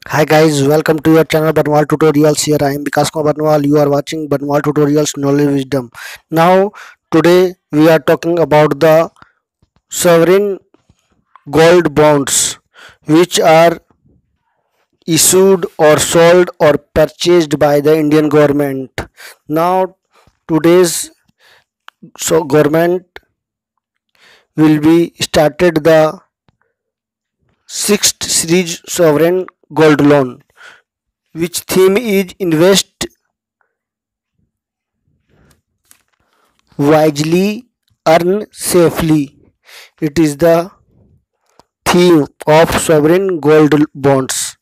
Hi guys, welcome to your channel Banwal Tutorials. Here I am Vikas Kumar Banwal. You are watching Banwal Tutorials Knowledge Wisdom. Now, today we are talking about the sovereign gold bonds, which are issued or sold or purchased by the Indian government. Now, today's government will be started the sixth series sovereign gold loan, which theme is invest wisely, earn safely. It is the theme of sovereign gold bonds.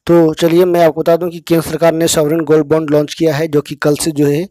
तो चलिए मैं आपको बता दूं कि केंद्र सरकार ने सॉवरेन गोल्ड बॉन्ड लॉन्च किया है, जो कि कल से जो है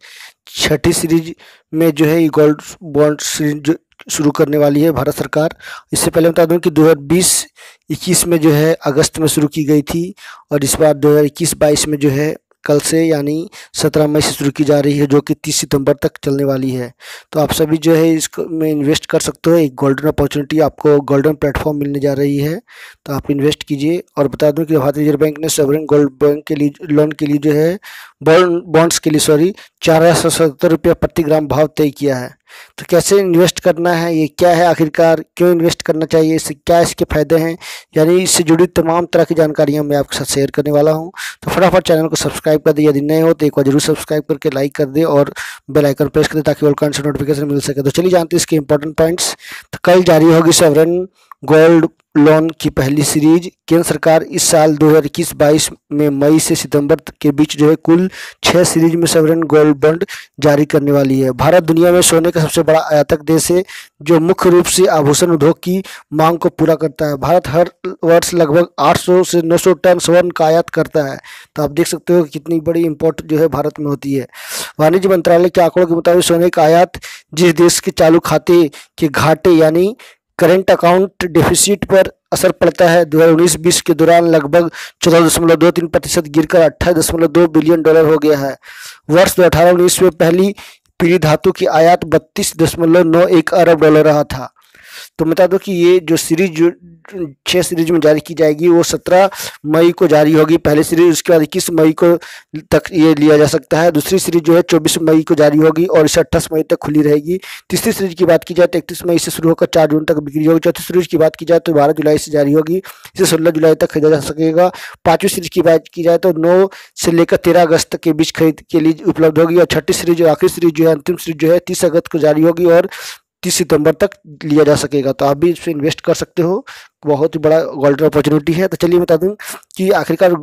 छठी सीरीज में जो है ये गोल्ड बॉन्ड सीरीज शुरू करने वाली है भारत सरकार। इससे पहले बता दूं कि 2020-21 में जो है अगस्त में शुरू की गई थी, और इस बार 2021-22 में जो है कल से यानी 17 मई से शुरू की जा रही है, जो कि 30 सितंबर तक चलने वाली है। तो आप सभी जो है इसको में इन्वेस्ट कर सकते हो। एक गोल्डन अपॉर्चुनिटी, आपको गोल्डन प्लेटफॉर्म मिलने जा रही है, तो आप इन्वेस्ट कीजिए। और बता दूं कि भारतीय रिजर्व बैंक ने सॉवरेन गोल्ड बैंक के लिए लोन के लिए जो है बॉन्ड्स के लिए 4,770 रुपये प्रति ग्राम भाव तय किया है। तो कैसे इन्वेस्ट करना है, ये क्या है आखिरकार, क्यों इन्वेस्ट करना चाहिए, इससे क्या इसके फायदे हैं, यानी इससे जुड़ी तमाम तरह की जानकारियां मैं आपके साथ शेयर करने वाला हूं। तो फटाफट चैनल को सब्सक्राइब कर दे, यदि नए हो तो एक बार जरूर सब्सक्राइब करके लाइक कर दे और बेल आइकन प्रेस कर दे, ताकि ऑल काइंड से नोटिफिकेशन मिल सके। तो चलिए जानते हैं इसके इंपॉर्टेंट पॉइंट्स। तो कल जारी होगी सॉवरेन गोल्ड लोन की पहली सीरीज। केंद्र सरकार इस साल 2021-22 में मई से सितंबर के बीच जो है कुल 6 सीरीज में सॉवरेन गोल्ड बॉन्ड जारी करने वाली है। भारत दुनिया में सोने का सबसे बड़ा आयातक देश है, जो मुख्य रूप से आभूषण उद्योग की मांग को पूरा करता है। भारत हर वर्ष लगभग 800 से 900 टन स्वर्ण का आयात करता है। तो आप देख सकते हो कि कितनी बड़ी इंपोर्ट जो है भारत में होती है। वाणिज्य मंत्रालय के आंकड़ों के मुताबिक सोने का आयात जिस देश के चालू खाते के घाटे यानी करेंट अकाउंट डेफिसिट पर असर पड़ता है, 2019-20 के दौरान लगभग 14.23% गिरकर 28.2 बिलियन डॉलर हो गया है। वर्ष 2018-19 में पहली पीली धातु की आयात 32.91 अरब डॉलर रहा था। तो बता दो कि ये जो सीरीज 6 सीरीज में जारी की जाएगी वो 17 मई को जारी होगी पहली सीरीज, उसके बाद 21 मई को तक ये लिया जा सकता है। दूसरी सीरीज जो है 24 मई को जारी होगी और इसे 28 मई तक खुली रहेगी। तीसरी सीरीज की बात की जाए तो 31 मई से शुरू होकर 4 जून तक बिक्री होगी। चौथी सीरीज की बात की जाए तो 12 जुलाई से जारी होगी, इसे 16 जुलाई तक खरीदा जा सकेगा। पांचवी सीरीज की बात की जाए तो 9 से लेकर 13 अगस्त तक के बीच खरीद के लिए उपलब्ध होगी। और छठी सीरीज और आखिरी सीरीज जो है अंतिम सीरीज जो है 30 अगस्त को जारी होगी और 30 सितंबर तक लिया जा सकेगा। तो आप भी इसमें इन्वेस्ट कर सकते हो, बहुत ही बड़ा गोल्डन अपॉर्चुनिटी है। तो चलिए बता दूं कि आखिरकार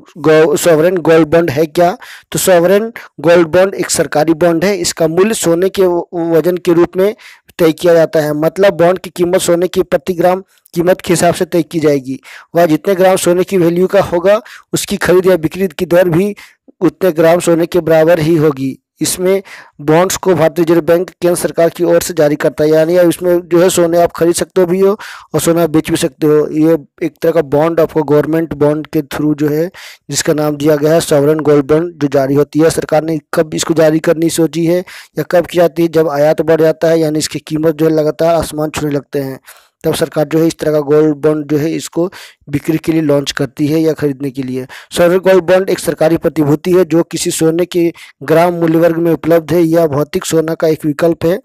सॉवरेन गोल्ड बॉन्ड है क्या। तो सॉवरेन गोल्ड बॉन्ड एक सरकारी बॉन्ड है। इसका मूल्य सोने के वजन के रूप में तय किया जाता है, मतलब बॉन्ड की कीमत सोने की प्रति ग्राम कीमत के हिसाब से तय की जाएगी। वह जितने ग्राम सोने की वैल्यू का होगा, उसकी खरीद या बिक्री की दर भी उतने ग्राम सोने के बराबर ही होगी। इसमें बॉन्ड्स को भारतीय रिजर्व बैंक केंद्र सरकार की ओर से जारी करता है, यानी इसमें जो है सोने आप खरीद सकते हो भी हो और सोना आप बेच भी सकते हो। ये एक तरह का बॉन्ड आपको गवर्नमेंट बॉन्ड के थ्रू जो है, जिसका नाम दिया गया है सॉवरेन गोल्ड बॉन्ड, जो जारी होती है। सरकार ने कब इसको जारी करनी सोची है या कब की जाती है, जब आयात बढ़ जाता है यानी इसकी कीमत जो है लगातार आसमान छूने लगते हैं, तब सरकार जो है इस तरह का गोल्ड बॉन्ड जो है इसको बिक्री के लिए लॉन्च करती है या खरीदने के लिए। सॉवरेन गोल्ड बॉन्ड एक सरकारी प्रतिभूति है जो किसी सोने के ग्राम मूल्य वर्ग में उपलब्ध है या भौतिक सोना का एक विकल्प है।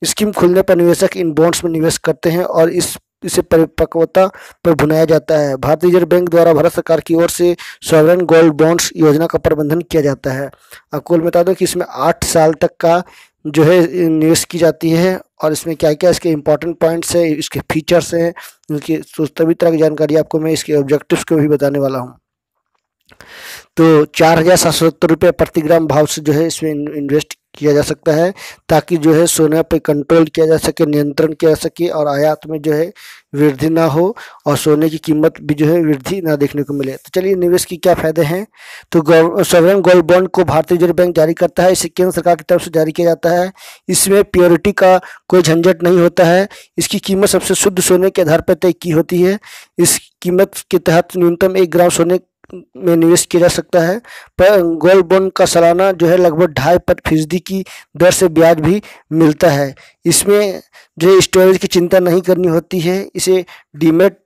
स्कीम खुलने पर निवेशक इन बॉन्ड्स में निवेश करते हैं और इसे परिपक्वता पर भुनाया जाता है। भारतीय रिजर्व बैंक द्वारा भारत सरकार की ओर से सॉवरेन गोल्ड बॉन्ड्स योजना का प्रबंधन किया जाता है। आपको बता दो कि इसमें 8 साल तक का जो है निवेश की जाती है, और इसमें क्या क्या इसके इंपॉर्टेंट पॉइंट्स है, इसके फीचर्स हैं, इनकी सभी तरह की जानकारी आपको मैं इसके ऑब्जेक्टिव्स को भी बताने वाला हूँ। तो 4,770 रुपये प्रति ग्राम भाव से जो है इसमें इन्वेस्ट किया जा सकता है, ताकि जो है सोने पे कंट्रोल किया जा सके, नियंत्रण किया जा सके और आयात में जो है वृद्धि ना हो और सोने की कीमत भी जो है वृद्धि ना देखने को मिले। तो चलिए निवेश की क्या फायदे हैं। तो सॉवरेन गोल्ड बॉन्ड को भारतीय रिजर्व बैंक जारी करता है, इसे केंद्र सरकार की तरफ से जारी किया जाता है। इसमें प्योरिटी का कोई झंझट नहीं होता है। इसकी कीमत सबसे शुद्ध सोने के आधार पर तय की होती है। इस कीमत के तहत न्यूनतम 1 ग्राम सोने में निवेश किया जा सकता है, पर गोल्ड बॉन्ड का सालाना जो है लगभग 2.5% की दर से ब्याज भी मिलता है। इसमें जो है स्टोरेज की चिंता नहीं करनी होती है। इसे डीमेट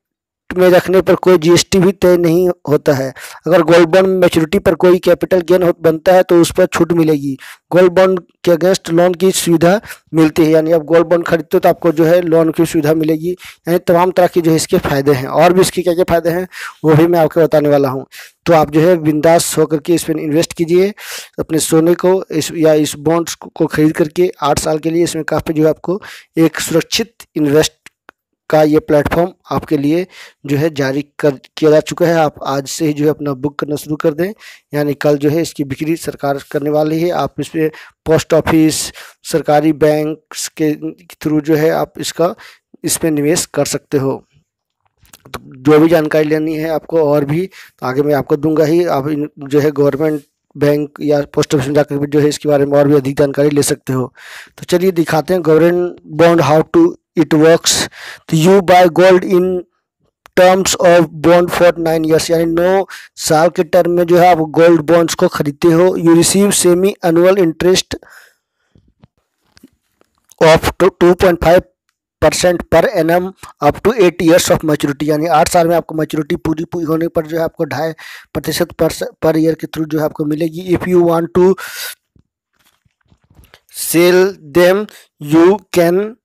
में रखने पर कोई जीएसटी भी तय नहीं होता है। अगर गोल्ड बॉन्ड मैच्योरिटी पर कोई कैपिटल गेन बनता है तो उस पर छूट मिलेगी। गोल्ड बॉन्ड के अगेंस्ट लोन की सुविधा मिलती है, यानी आप गोल्ड बॉन्ड खरीदते हो तो आपको जो है लोन की सुविधा मिलेगी। यानी तमाम तरह के जो है इसके फायदे हैं, और भी इसके क्या क्या फायदे हैं वो भी मैं आपको बताने वाला हूँ। तो आप जो है बिंदास होकर के इसमें इन्वेस्ट कीजिए अपने सोने को, इस बॉन्ड्स को खरीद करके 8 साल के लिए। इसमें काफ़ी जो है आपको एक सुरक्षित इन्वेस्ट का ये प्लेटफॉर्म आपके लिए जो है जारी किया जा चुका है। आप आज से ही जो है अपना बुक करना शुरू कर दें, यानी कल जो है इसकी बिक्री सरकार करने वाली है। आप इस पर पोस्ट ऑफिस, सरकारी बैंक के थ्रू जो है आप इस पर निवेश कर सकते हो। तो जो भी जानकारी लेनी है आपको और भी तो आगे मैं आपको दूंगा ही। आप जो है गवर्नमेंट बैंक या पोस्ट ऑफिस में जाकर भी जो है इसके बारे में और भी अधिक जानकारी ले सकते हो। तो चलिए दिखाते हैं government bond how to it works. तो you buy gold in terms of bond for 9 years, यानी 9 साल के टर्म में जो है आप गोल्ड बॉन्ड्स को खरीदते हो। You receive semi annual interest of 2.5% per annum up to 8 years of maturity, यानी 8 साल में आपको मैच्योरिटी पूरी होने पर जो है आपको 2.5% पर ईयर के थ्रू जो है आपको मिलेगी। If you want to sell them you can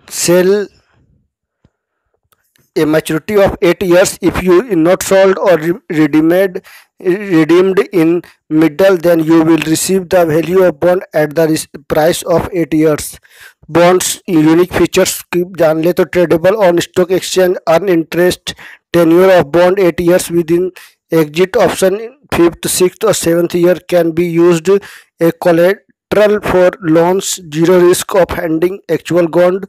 sell a maturity of 8 years. If you not sold or redeemed in middle, then you will receive the value of bond at the price of 8 years. Bonds unique features की जान ले तो tradable on stock exchange, earn interest, tenure of bond 8 years within exit option 5th, 6th or 7th year can be used a collateral for loans, zero risk of handing actual gold.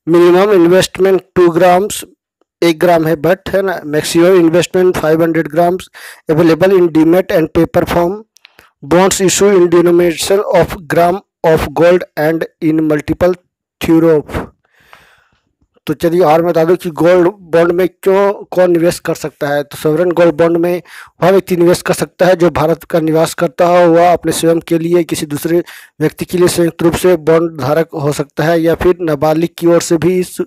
Minimum investment 2 grams, 1 ग्राम है but है ना। Maximum investment 500 grams. Available in demat and paper form. Bonds issue in denomination of gram of gold and in multiple theorem. तो चलिए और मैं बता दूं कि गोल्ड बॉन्ड में कौन निवेश कर सकता है। तो सॉवरेन गोल्ड बॉन्ड में वह व्यक्ति निवेश कर सकता है जो भारत का निवास करता हो, वह अपने स्वयं के लिए किसी दूसरे व्यक्ति के लिए संयुक्त रूप से बॉन्ड धारक हो सकता है, या फिर नाबालिग की ओर से भी इस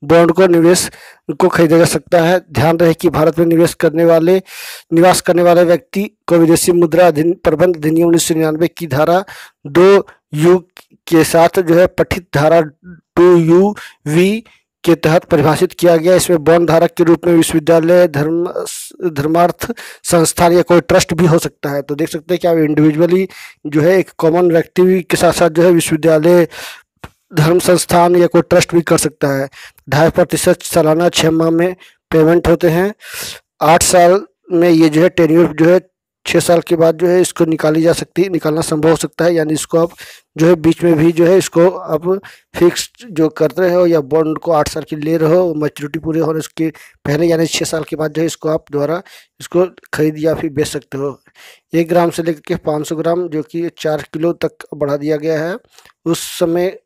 बॉन्ड को निवेश को खरीदा जा सकता है। ध्यान रहे कि भारत में निवास करने वाले व्यक्ति को विदेशी मुद्रा प्रबंध अधिनियम 1999 की धारा 2U के साथ जो है पठित धारा 2UV के तहत परिभाषित किया गया। इसमें बॉन्ड धारक के रूप में विश्वविद्यालय, धर्मार्थ संस्थान या कोई ट्रस्ट भी हो सकता है। तो देख सकते हैं कि आप इंडिविजुअली जो है एक कॉमन व्यक्ति के साथ साथ जो है विश्वविद्यालय, धर्म संस्थान या कोई ट्रस्ट भी कर सकता है। 2.5% सालाना 6 माह में पेमेंट होते हैं। 8 साल में ये जो है टेन्योर जो है 6 साल के बाद जो है इसको निकालना संभव हो सकता है। यानी इसको आप जो है बीच में भी जो है इसको आप फिक्स जो कर रहे हो या बॉन्ड को 8 साल के ले रहे हो, मैच्योरिटी पूरे होने उसके पहले यानी 6 साल के बाद जो है इसको आप दोबारा इसको खरीद या फिर बेच सकते हो। 1 ग्राम से लेकर के 500 ग्राम जो कि 4 किलो तक बढ़ा दिया गया है। उस समय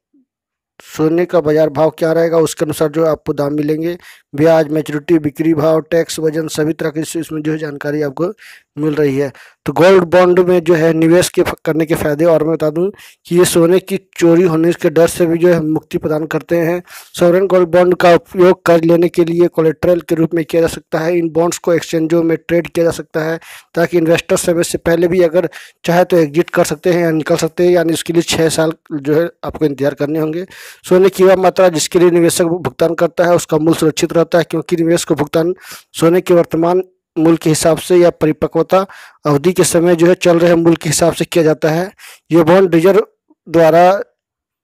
सोने का बाजार भाव क्या रहेगा उसके अनुसार जो आपको दाम मिलेंगे। ब्याज, मैच्योरिटी, बिक्री भाव, टैक्स, वजन सभी तरह की इसमें जो है जानकारी आपको मिल रही है। तो गोल्ड बॉन्ड में जो है निवेश करने के फायदे और मैं बता दूं कि ये सोने की चोरी होने के डर से भी जो है मुक्ति प्रदान करते हैं। सॉवरेन गोल्ड बॉन्ड का उपयोग कर्ज लेने के लिए कोलेट्रल के रूप में किया जा सकता है। इन बॉन्ड्स को एक्सचेंजों में ट्रेड किया जा सकता है ताकि इन्वेस्टर समय से पहले भी अगर चाहे तो एग्जिट कर सकते हैं या निकल सकते हैं। यानी इसके लिए 6 साल जो है आपको इंतजार करने होंगे। सोने की वह मात्रा जिसके लिए निवेशक भुगतान करता है उसका मूल्य सुरक्षित रहता है, क्योंकि निवेश को भुगतान सोने के वर्तमान मूल्य के हिसाब से या परिपक्वता अवधि के समय जो है चल रहे मूल्य के हिसाब से किया जाता है। ये बॉन्ड रिजर्व द्वारा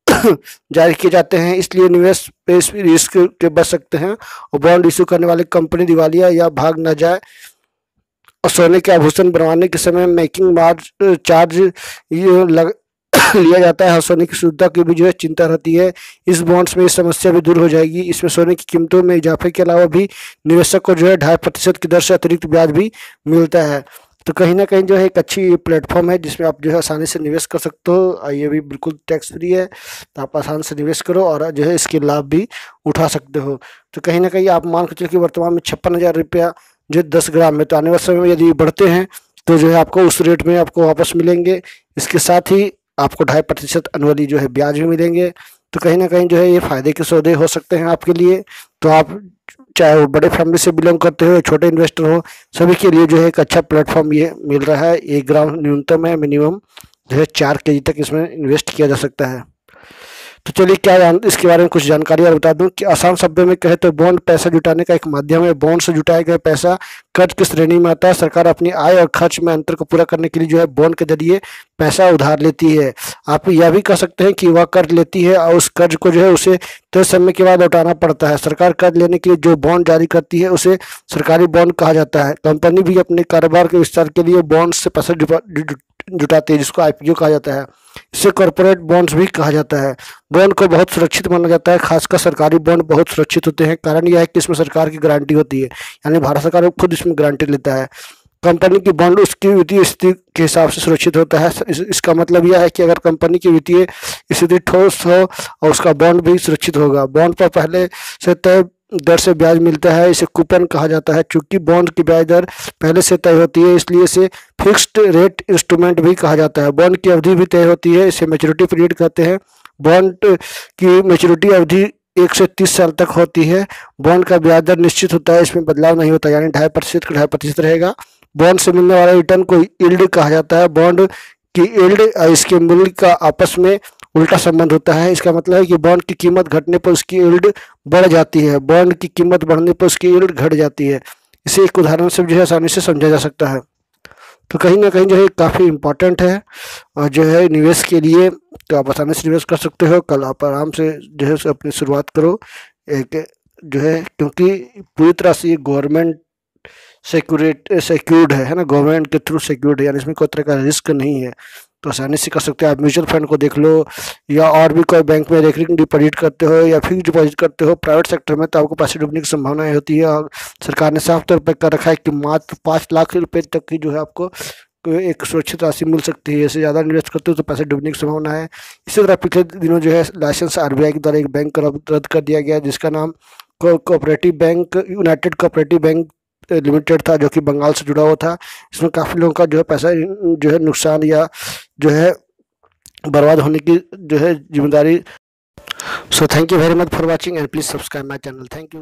जारी किए जाते हैं, इसलिए निवेश पे रिस्क के बच सकते हैं और बॉन्ड इशू करने वाली कंपनी दिवालिया या भाग न जाए। और सोने के आभूषण बनवाने के समय मेकिंग चार्ज लिया जाता है और सोने की शुद्धता की भी जो है चिंता रहती है। इस बॉन्ड्स में इस समस्या भी दूर हो जाएगी। इसमें सोने की कीमतों में इजाफे के अलावा भी निवेशक को जो है 2.5% की दर से अतिरिक्त ब्याज भी मिलता है। तो कहीं ना कहीं जो है एक अच्छी प्लेटफॉर्म है जिसमें आप जो है आसानी से निवेश कर सकते हो। ये भी बिल्कुल टैक्स फ्री है, तो आप आसानी से निवेश करो और जो है इसके लाभ भी उठा सकते हो। तो कहीं ना कहीं आप मान के चलिए कि वर्तमान में 56,000 रुपया जो 10 ग्राम में, तो आने वाले समय में यदि बढ़ते हैं तो जो है आपको उस रेट में आपको वापस मिलेंगे। इसके साथ ही आपको 2.5% अनुअली जो है ब्याज भी मिलेंगे। तो कहीं ना कहीं जो है ये फायदे के सौदे हो सकते हैं आपके लिए। तो आप चाहे वो बड़े फैमिली से बिलोंग करते हो, छोटे इन्वेस्टर हो, सभी के लिए जो है एक अच्छा प्लेटफॉर्म ये मिल रहा है। 1 ग्राम न्यूनतम है, मिनिमम जो है 4 केजी तक इसमें इन्वेस्ट किया जा सकता है। तो चलिए इसके बारे में कुछ जानकारी और बता दूं कि आसान शब्दों में कहे तो बॉन्ड पैसा जुटाने का एक माध्यम है। बॉन्ड से जुटाया गया पैसा कर्ज की श्रेणी में आता है। सरकार अपनी आय और खर्च में अंतर को पूरा करने के लिए जो है बॉन्ड के जरिए पैसा उधार लेती है। आप यह भी कह सकते हैं कि वह कर्ज लेती है और उस कर्ज को जो है उसे तय समय के बाद लौटाना पड़ता है। सरकार कर्ज लेने के लिए जो बॉन्ड जारी करती है उसे सरकारी बॉन्ड कहा जाता है। कंपनी भी अपने कारोबार के विस्तार के लिए बॉन्ड से पैसा जुटाती है, जिसको आईपीओ कहा जाता है। इसे कॉर्पोरेट बॉन्ड्स भी कहा जाता है। बॉन्ड को बहुत सुरक्षित माना जाता है, खासकर सरकारी बॉन्ड बहुत सुरक्षित होते हैं। कारण यह है कि इसमें सरकार की गारंटी होती है, यानी भारत सरकार खुद इसमें गारंटी लेता है। कंपनी की बॉन्ड उसकी वित्तीय स्थिति के हिसाब से सुरक्षित होता है। इसका मतलब यह है कि अगर कंपनी की वित्तीय स्थिति ठोस हो और उसका बॉन्ड भी सुरक्षित होगा। बॉन्ड पर पहले से तय दर से ब्याज मिलता है, इसे कूपन कहा जाता है। चूंकि बॉन्ड की ब्याज दर पहले से तय होती है, इसलिए इसे फिक्स्ड रेट इंस्ट्रूमेंट भी कहा जाता है। बॉन्ड की अवधि भी तय होती है, इसे मैच्योरिटी पीरियड कहते हैं। बॉन्ड की मैच्योरिटी अवधि 1 से 30 साल तक होती है। बॉन्ड का ब्याज दर निश्चित होता है, इसमें बदलाव नहीं होता, यानी 2.5% का 2.5% रहेगा। बॉन्ड से मिलने वाला रिटर्न को यील्ड कहा जाता है। बॉन्ड की यील्ड इसके मूल्य का आपस में उल्टा संबंध होता है। इसका मतलब है कि बॉन्ड की कीमत घटने पर उसकी यील्ड बढ़ जाती है, बॉन्ड की कीमत बढ़ने पर उसकी यील्ड घट जाती है। इसे एक उदाहरण से जो है आसानी से समझा जा सकता है। तो कहीं ना कहीं जो है काफ़ी इम्पोर्टेंट है और जो है निवेश के लिए, तो आप आसानी से निवेश कर सकते हो। कल आप आराम से जो है अपनी शुरुआत करो एक जो है, क्योंकि पूरी तरह से ये गवर्नमेंट सिक्योर्ड है ना, गवर्नमेंट के थ्रू सिक्योर्ड है, यानी इसमें कोई तरह का रिस्क नहीं है। तो आसानी से कर सकते हो। आप म्यूचुअल फंड को देख लो या और भी कोई बैंक में रेकरिंग डिपॉजिट करते हो या फिक्स डिपॉजिट करते हो प्राइवेट सेक्टर में, तो आपको पैसे डूबने की संभावनाएं होती है। और सरकार ने साफ तौर पर कर रखा है कि मात्र 5 लाख रुपए तक की जो है आपको एक सुरक्षित राशि मिल सकती है। इससे ज़्यादा इन्वेस्ट करते हो तो पैसे डूबने की संभावना है। इसी तरह पिछले दिनों जो है लाइसेंस आरबीआई के द्वारा एक बैंक रद्द कर दिया गया, जिसका नाम cooperative bank, United cooperative bank limited था, जो कि बंगाल से जुड़ा हुआ था। इसमें काफ़ी लोगों का जो है पैसा जो है नुकसान या जो है बर्बाद होने की जो है जिम्मेदारी। So thank you very much for watching and please subscribe my channel. Thank you.